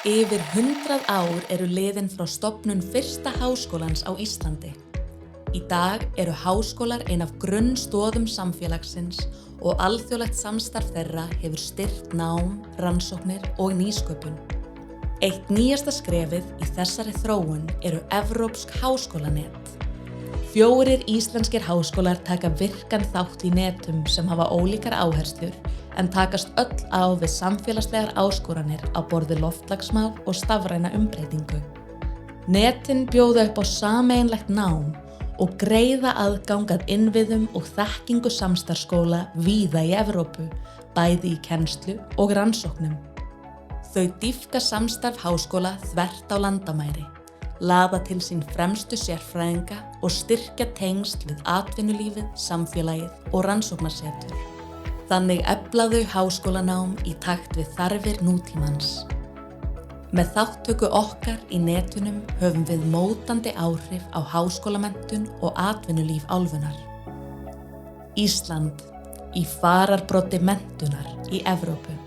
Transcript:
Yfir 100 ár eru liðin frá stofnun fyrsta háskólans á Íslandi. Í dag eru háskólar ein af grunnstoðum samfélagsins og alþjóðlegt samstarf þeirra hefur styrkt nám, rannsóknir og nýsköpun. Eitt nýjasta skrefið í þessari þróun eru evrópsk háskólanet. 4 íslenskir háskólar taka virkan þátt í netum sem hafa ólíkar áherslur en takast öll á við samfélagslegar áskoranir á borði loftslagsmál og stafræna umbreytingu. Netin bjóða upp á sameiginlegt nám og greiða aðgang að innviðum og þekkingu samstarfsskóla víða í Evrópu, bæði í kennslu og rannsóknum. Þau dýpka samstarf háskóla þvert á landamæri, laða til sín fremstu sérfræðinga og styrkja tengsl við atvinnulífið, samfélagið og rannsóknarsetur. Þannig efla þau háskólanám í takt við þarfir nútímans. Með þátttöku okkar í netunum höfum við mótandi áhrif á háskólamenntun og atvinnulíf álfunnar. Ísland í fararbroddi menntunar í Evrópu.